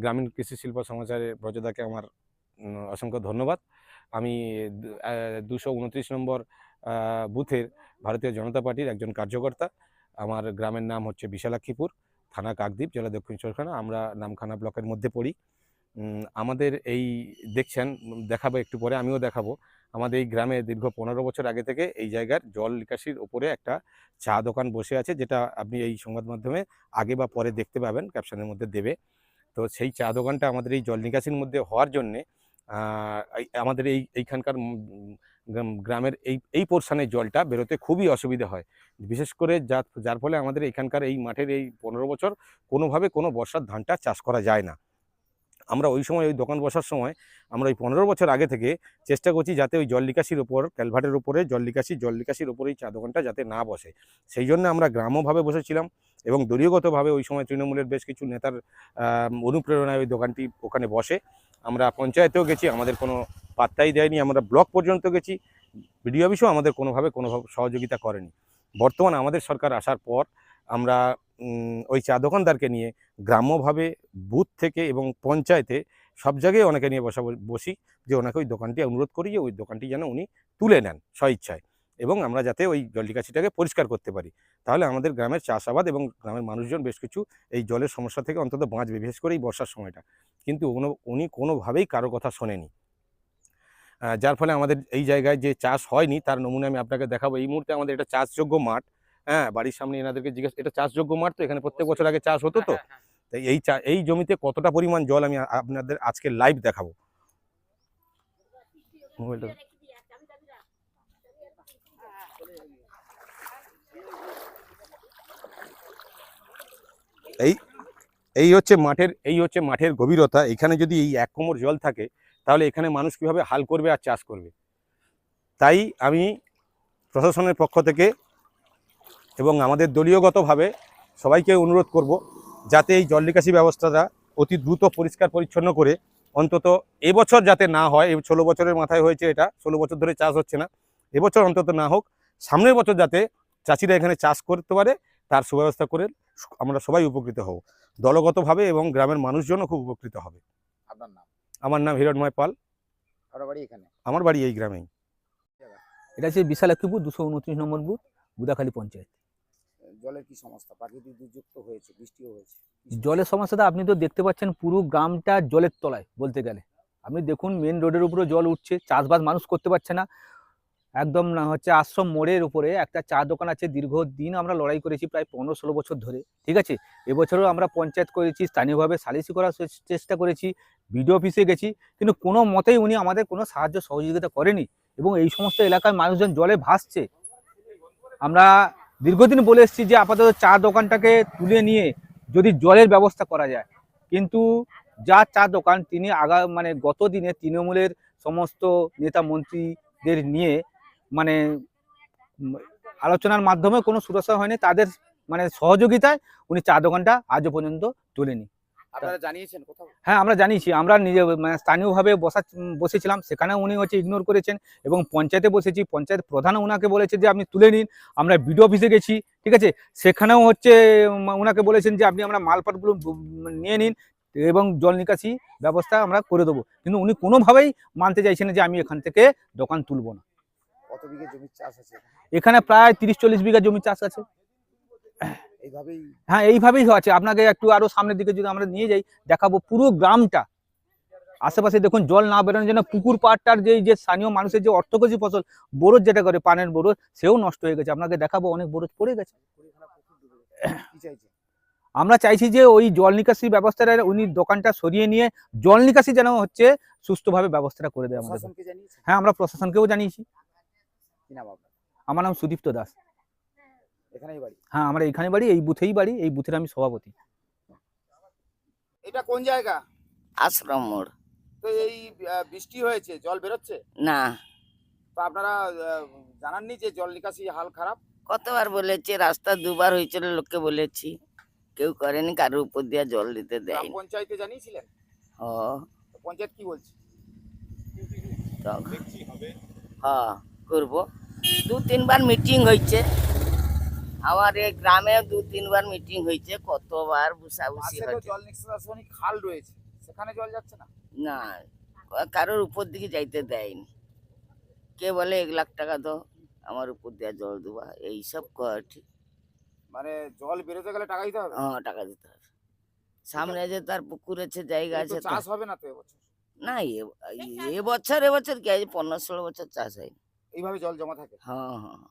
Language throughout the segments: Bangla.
গ্রামীণ কৃষি শিল্প সমাচারের ব্রজদাকে আমার অসংখ্য ধন্যবাদ। আমি 229 নম্বর বুথের ভারতীয় জনতা পার্টির একজন কার্যকর্তা। আমার গ্রামের নাম হচ্ছে বিশালাক্ষীপুর, থানা কাকদ্বীপ, জেলা দক্ষিণ চব্বিশ। আমরা নামখানা ব্লকের মধ্যে পড়ি। আমাদের এই দেখছেন, দেখাবো একটু পরে, আমিও দেখাবো। আমাদের এই গ্রামে দীর্ঘ 15 বছর আগে থেকে এই জায়গার জল নিকাশির ওপরে একটা চা দোকান বসে আছে, যেটা আপনি এই সংবাদ মাধ্যমে আগে বা পরে দেখতে পাবেন, ক্যাপশনের মধ্যে দেবে। তো সেই চা দোকানটা আমাদের এই জল নিকাশির মধ্যে হওয়ার জন্যে আমাদের এইখানকার গ্রামের এই পোর্শনের জলটা বেরোতে খুবই অসুবিধা হয়, বিশেষ করে যার ফলে আমাদের এইখানকার এই মাঠের এই 15 বছর কোনোভাবে কোনো বর্ষার ধানটা চাষ করা যায় না। আমরা ওই সময় ওই দোকান বসার সময় আমরা ওই 15 বছর আগে থেকে চেষ্টা করছি যাতে ওই জল নিকাশির ওপর, ক্যালভার্টের উপরে জল নিকাশির ওপরেই চা দোকানটা যাতে না বসে। সেই জন্য আমরা গ্রাম্যভাবে বসেছিলাম এবং দলীয়গতভাবে ওই সময় তৃণমূলের বেশ কিছু নেতার অনুপ্রেরণায় ওই দোকানটি ওখানে বসে। আমরা পঞ্চায়েতেও গেছি, আমাদের কোনো পাত্তাই দেয়নি। আমরা ব্লক পর্যন্ত গেছি, বিডিও অফিসও আমাদের কোনোভাবে সহযোগিতা করেনি। বর্তমান আমাদের সরকার আসার পর আমরা ওই চা দোকানদারকে নিয়ে গ্রাম্যভাবে বুথ থেকে এবং পঞ্চায়েতে সব জায়গায় ওনাকে নিয়ে বসি যে ওনাকে ওই দোকানটি অনুরোধ করি যে ওই দোকানটি যেন উনি তুলে নেন স্বইচ্ছায়, এবং আমরা যাতে ওই জল নিকাশিটাকে পরিষ্কার করতে পারি। তাহলে আমাদের গ্রামের চাষাবাদ এবং গ্রামের মানুষজন বেশ কিছু এই জলের সমস্যা থেকে অন্তত বাঁচবে, বিশেষ করে এই বর্ষার সময়টা। কিন্তু উনি কোনোভাবেই কারো কথা শোনেনি, যার ফলে আমাদের এই জায়গায় যে চাষ হয়নি তার নমুনা আমি আপনাকে দেখাবো। এই মুহূর্তে আমাদের এটা চাষযোগ্য মাঠ। হ্যাঁ, বাড়ির সামনে এনাদেরকে জিজ্ঞেস, এটা চাষযোগ্য মাঠ তো, এখানে প্রত্যেক বছর আগে চাষ হতো তো। তাই এই জমিতে কতটা পরিমাণ জল আমি আপনাদের আজকে লাইভ দেখাবো। এই হচ্ছে মাঠের গভীরতা। এখানে যদি এই 1 কোমর জল থাকে তাহলে এখানে মানুষ কিভাবে হাল করবে আর চাষ করবে। তাই আমি প্রশাসনের পক্ষ থেকে এবং আমাদের দলীয়গতভাবে সবাইকে অনুরোধ করব যাতে এই জল নিকাশি ব্যবস্থাটা অতি দ্রুত পরিষ্কার পরিচ্ছন্ন করে অন্তত এবছর যাতে না হয়। 16 বছরের মাথায় হয়েছে, এটা 16 বছর ধরে চাষ হচ্ছে না, এবছর অন্তত না হোক, সামনের বছর যাতে চাষিরা এখানে চাষ করতে পারে তার সুব্যবস্থা করে আমরা সবাই উপকৃত হব, দলগতভাবে, এবং গ্রামের মানুষজনও খুব উপকৃত হবে। আপনার নাম? আমার নাম হিরণময় পাল। আপনার বাড়ি এখানে? আমার বাড়ি এই গ্রামেই। এটা হচ্ছে বিশালাক্ষীপুর 229 নম্বর বুথ, বুদাখালী পঞ্চায়েত। জলের কি সমস্যা? প্রাকৃতিক দুর্যোগ তো হয়েছে, বৃষ্টিও হয়েছে। জলের সমস্যাটা আপনি তো দেখতে পাচ্ছেন, পুরো গ্রামটা জলের তলায় বলতে গেলে। আপনি দেখুন, মেন রোডের উপরে জল উঠছে, চাষবাস মানুষ করতে পারছে না। একদম না হচ্ছে আশ্রম মোড়ের উপরে একটা চা দোকান আছে, দীর্ঘদিন আমরা লড়াই করেছি, প্রায় 15-16 বছর ধরে, ঠিক আছে। এবছরও আমরা পঞ্চায়েত করেছি, স্থানীয়ভাবে সালিসি করার চেষ্টা করেছি, বিডিও অফিসে গেছি, কিন্তু কোনো মতেই উনি আমাদের কোনো সাহায্য সহযোগিতা করেনি। এবং এই সমস্ত এলাকার মানুষজন জলে ভাসছে। আমরা দীর্ঘদিন বলে এসেছি যে আপাতত চা দোকানটাকে তুলে নিয়ে যদি জলের ব্যবস্থা করা যায়, কিন্তু যা চা দোকান তিনি গত দিনে তৃণমূলের সমস্ত নেতা মন্ত্রীদের নিয়ে আলোচনার মাধ্যমে কোনো সুরক্ষা হয়নি, তাদের সহযোগিতায় উনি চা দোকানটা আজও পর্যন্ত তোলেনি। আপনারা জানিয়েছেন কোথাও? হ্যাঁ, আমরা জানিয়েছি। আমরা নিজে স্থানীয়ভাবে বসেছিলাম, সেখানে উনি ইগনোর করেছেন, এবং পঞ্চায়েতে বসেছি, পঞ্চায়েত প্রধানও ওনাকে বলেছে যে আপনি তুলে নিন। আমরা বিডিও অফিসে গেছি, ঠিক আছে, সেখানেও ওনাকে বলেছেন যে আপনি আমরা মালপত্রগুলো নিয়ে নিন এবং জল নিকাশি ব্যবস্থা আমরা করে দেবো, কিন্তু উনি কোনোভাবেই মানতে চাইছেন যে আমি এখান থেকে দোকান তুলবো না। কত বিঘা জমির চাষ আছে এখানে? প্রায় 30-40 বিঘা জমি চাষ আছে। হ্যাঁ, এইভাবেই আছে। আপনাকে একটু আরো সামনের দিকে যদি আমরা নিয়ে যাই, দেখাবো পুরো গ্রামটা। আশেপাশে দেখুন, জল না বেরোনোর জন্য পুকুর পাড়টার যে স্থানীয় মানুষের যে অর্থকরী ফসল, বরজ যেটা করে, পানের বরজ, সেও নষ্ট হয়ে গেছে। আপনাকে দেখাবো, অনেক বরজ পড়ে গেছে। আমরা চাইছি যে ওই জল নিকাশি ব্যবস্থাটা উনি দোকানটা সরিয়ে নিয়ে জল নিকাশি যেন সুস্থভাবে ব্যবস্থাটা করে দেয় আমাদের। হ্যাঁ, আমরা প্রশাসনকেও জানিয়েছি। আমার নাম সুদীপ্ত দাস। এখানেই বাড়ি? হ্যাঁ, আমরা এখানে বাড়ি, এই বুথেই বাড়ি, এই বুথের আমি সভাপতি। এটা কোন জায়গা? আশ্রম মোড়। তো এই বৃষ্টি হয়েছে, জল বেরোচ্ছে না, তো আপনারা জানাননি যে জল নিকাশি হাল খারাপ? কতবার বলেছি, রাস্তা দুবার হয়েছিল, লোককে বলেছি, কেউ করেনি, কারোর উপর দিয়ে জল দিতে দেয়। পঞ্চায়েতে জানিয়েছিলেন? ও, পঞ্চায়েত কি বলছে? হ্যাঁ, করবো। 2-3 বার মিটিং হয়েছে, আমার এই গ্রামে 2-3 বার মিটিং হয়েছে, কতবার বুসাবুসি পাশে তো হয়েছে। জল নিষ্কাশনী খাল রয়েছে, সেখানে জল যাচ্ছে না। না, কারোর উপর দিকে যাইতে দেয়নি। কে বলে 1 লাখ টাকা দাও আমার উপর দিয়ে জল দেবা, এইসব কর ঠিক। মানে জল বেরোতে গেলে টাকা দিতে হবে। হ্যাঁ, টাকা দিতে হবে। সামনে যে তার পুকুর আছে, জায়গা কিন্তু আছে, চাষ হবে না তো এবছর, না এবছর কি আজ 15-16 বছর চাষ হয়। এইভাবে জল জমা থাকে। হ্যাঁ হ্যাঁ,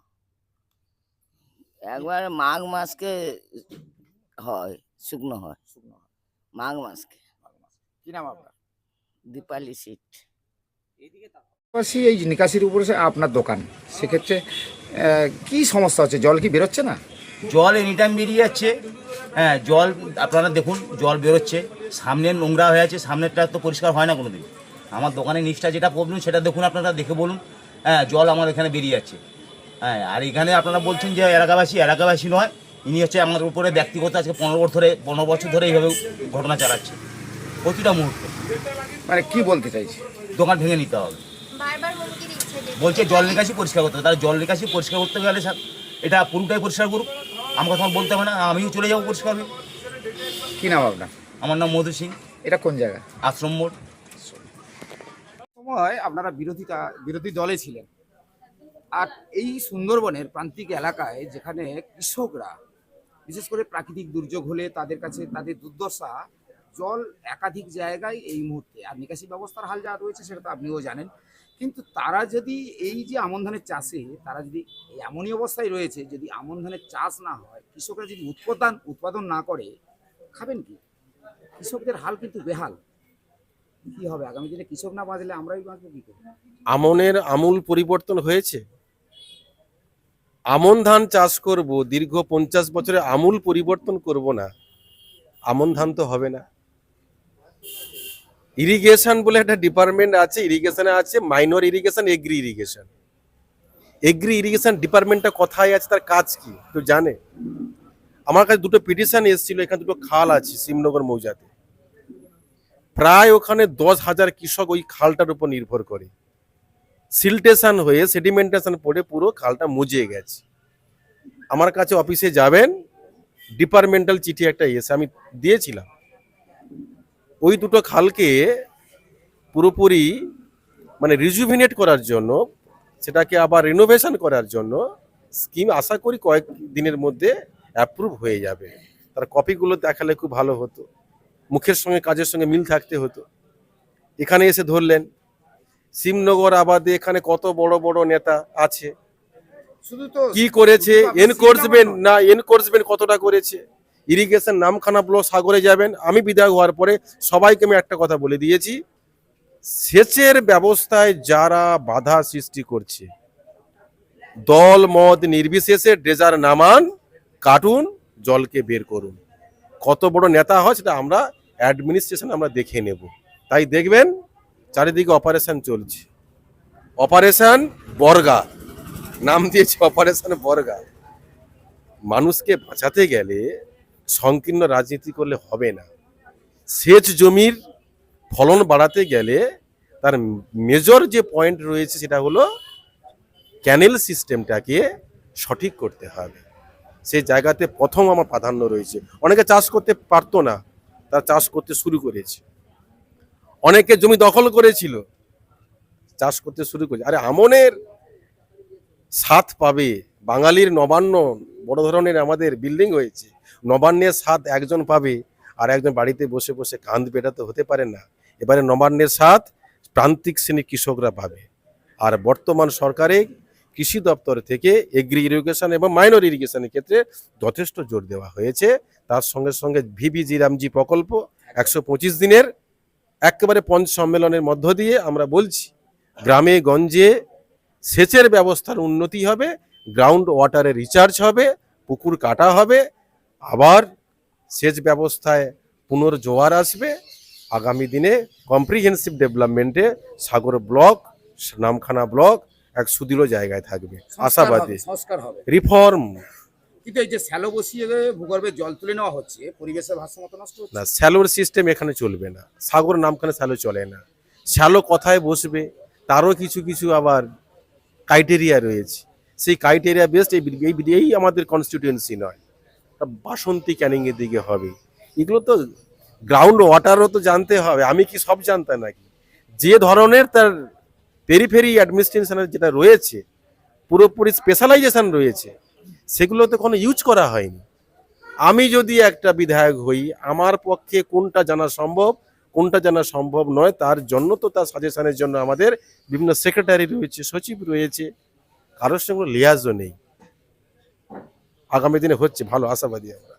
একবার মাঘ মাসকে হয়, শুকনো হয়, শুকনো হয়। মাঘ মাসকে। কি নাম আপনার? দীপালি সিট। পাশাপাশি এই নিকাশির উপরে আপনার দোকান, সেক্ষেত্রে কি সমস্যা হচ্ছে? জল কি বেরোচ্ছে না? জল এনি টাইম বেরিয়ে যাচ্ছে। হ্যাঁ, জল আপনারা দেখুন, জল বেরোচ্ছে, সামনে নোংরা হয়ে আছে, সামনেরটা তো পরিষ্কার হয় না কোনো দিন। আমার দোকানের নিচটা যেটা প্রবলেম সেটা দেখুন, আপনারা দেখে বলুন। হ্যাঁ, জল আমার এখানে বেরিয়ে যাচ্ছে। হ্যাঁ, আর এখানে আপনারা বলছেন যে এলাকাবাসী নয়, ইনি হচ্ছে আমার উপরে ব্যক্তিগত আজকে 15 বছর ধরে এইভাবে ঘটনা চালাচ্ছে প্রতিটা মুহূর্তে। মানে কি বলতে চাইছি? দোকান ভেঙে নিতে হবে, বারবার হুমকি দিচ্ছে যে বলছে জল নিকাশি পরিষ্কার করতে হবে। তাহলে জল নিকাশি পরিষ্কার করতে গেলে স্যার এটা পুরোটাই পরিষ্কার করুক, আমাকে তখন বলতে হবে না, আমিও চলে যাবো পরিষ্কার হয়ে। কি নাম আপনার? আমার নাম মধু সিং, এটা কোন জায়গা? আশ্রম মোড়। সময় আপনারা বিরোধী দলে ছিলেন, আর এই সুন্দরবনের প্রান্তিক এলাকায় যেখানে কৃষকরা বিশেষ করে প্রাকৃতিক দুর্যোগ হলে তাদের কাছে তাদের দুর্দশা, জল একাধিক জায়গায় এই মুহূর্তে, আর নিকাশি ব্যবস্থার হাল যা রয়েছে সেটা তো আপনিও জানেন, কিন্তু তারা যদি এই যে আমন ধানের চাষে তারা যদি এমনই অবস্থায় রয়েছে, যদি আমন ধানের চাষ না হয়, কৃষকরা যদি উৎপাদন না করে, খাবেন কি? কৃষকদের হাল কিন্তু বেহাল। কি হবে আগামী দিনে? কৃষক না বাঁচলে আমরাই বাঁচবো কি করে? আমনের আমূল পরিবর্তন হয়েছে। আমন ধান চাষ করব, দীর্ঘ 50 বছরে আমূল পরিবর্তন করব না, আমন ধান তো হবে না। ইরিগেশন বলে একটা ডিপার্টমেন্ট আছে, ইরিগেশনে আছে minor irrigation, agri irrigation. Agri irrigation ডিপার্টমেন্টটা কোথায় আছে, তার কাজ কি তো জানে? আমার কাছে দুটো পিটিশন এসেছিল, এখানে দুটো খাল আছে শিবনগর মৌজাতে, প্রায় ওখানে 10,000 কৃষক ওই খালটার উপর নির্ভর করে। সিল্টেশন হয়ে সেডিমেন্টেশন পড়ে পুরো খালটা মুজে গেছে। আমার কাছে অফিসে যাবেন, ডিপার্টমেন্টাল চিঠি একটা এসে আমি দিয়েছিলাম। ওই দুটো খালকে পুরোপুরি মানে রিজুভিনেট করার জন্য, সেটাকে আবার রিনোভেশন করার জন্য স্কিম আশা করি কয়েক দিনের মধ্যে অ্যাপ্রুভ হয়ে যাবে। তার কপিগুলো দেখালে খুব ভালো হতো, মুখের সঙ্গে কাজের সঙ্গে মিল থাকতে হতো। এখানে এসে ধরলেন শিবনগর আবাদে এখানে কত বড় বড় নেতা আছে, শুধু তো কি করেছে? শুধু আপনার এনকোর্সমেন্ট সিদ্ধান্ত না, এনকোর্সমেন্ট কতটা করেছে? ইরিগেশন নামখানা ব্লক সাগরে যাবেন, আমি বিধায়ক হওয়ার পরে সবাইকে আমি একটা কথা বলে দিয়েছি, সেচের ব্যবস্থায় যারা বাধা সৃষ্টি করছে, দল মত নির্বিশেষে ড্রেজার নামান, কাটুন, জলকে বের করুন। কত বড় নেতা হয় সেটা আমরা অ্যাডমিনিস্ট্রেশন আমরা দেখে নেব। তাই দেখবেন চারিদিকে অপারেশন চলছে, অপারেশন বর্গা নাম দিয়েছে, অপারেশন বর্গা। মানুষকে বাঁচাতে গেলে সংকীর্ণ রাজনীতি করলে হবে না। সেচ জমির ফলন বাড়াতে গেলে তার মেজর যে পয়েন্ট রয়েছে সেটা হলো ক্যানেল সিস্টেমটাকে সঠিক করতে হবে। সেই জায়গাতে প্রথম আমার প্রাধান্য রয়েছে। অনেকে চাষ করতে পারতো না, তারা চাষ করতে শুরু করেছে। অনেকে জমি দখল করেছিল, চাষ করতে শুরু করেছে। আরে আমনের স্বাদ পাবে, বাঙালির নবান্ন বড় ধরনের আমাদের বিল্ডিং হয়েছে, নবান্নের স্বাদ একজন পাবে আর একজন বাড়িতে বসে বসে কাঁদবে, এটা তো হতে পারে না। এবারে নবান্নের স্বাদ প্রান্তিক শ্রেণীর কৃষকরা পাবে। আর বর্তমান সরকারে কৃষি দপ্তর থেকে এগ্রি ইরিগেশন এবং মাইনর ইরিগেশনের ক্ষেত্রে যথেষ্ট জোর দেওয়া হয়েছে। তার সঙ্গে সঙ্গে ভিবিজি রামজি প্রকল্প 125 দিনের একেবারে পঞ্চ সম্মেলনের মধ্য দিয়ে আমরা বলছি গ্রামে গঞ্জে সেচের ব্যবস্থার উন্নতি হবে, গ্রাউন্ড ওয়াটারে রিচার্জ হবে, পুকুর কাটা হবে, আবার সেচ ব্যবস্থায় পুনর্জোয়ার আসবে। আগামী দিনে কম্প্রিহেন্সিভ ডেভেলপমেন্টে সাগর ব্লক, নামখানা ব্লক এক সুদৃঢ় জায়গায় থাকবে আশাবাদী। সংস্কার হবে, রিফর্ম কিন্তু এই যে স্যালো বসিয়ে ভূগর্ভে জল তুলে নেওয়া হচ্ছে, পরিবেশের ভারসাম্য নষ্ট হচ্ছে। না, স্যালোর সিস্টেম এখানে চলবে না। সাগর নামখানে স্যালো চলে না। স্যালো কথায় বসবে, তারও কিছু কিছু আবার ক্রাইটেরিয়া রয়েছে। সেই ক্রাইটেরিয়া বেসড এই আমাদের কনস্টিটিউয়েন্সি নয়, বাসন্তী ক্যানিং এর দিকে হবে। এগুলো তো গ্রাউন্ড ওয়াটারও তো জানতে হবে, আমি কি সব জানতাম নাকি? যে ধরনের তার পেরিফেরি অ্যাডমিনিস্ট্রেশনের যেটা রয়েছে, পুরোপুরি স্পেশালাইজেশন রয়েছে, সেগুলো তো কোনো ইউজ করা হয়নি। আমি যদি একটা বিধায়ক হই, আমার পক্ষে কোনটা জানা সম্ভব কোনটা জানা সম্ভব নয়, তার জন্য তো তার সাজেশনের জন্য আমাদের বিভিন্ন সেক্রেটারি রয়েছে, সচিব রয়েছে, কারোর সঙ্গে লিয়াজও নেই। আগামী দিনে হচ্ছে, ভালো আশাবাদী আমরা।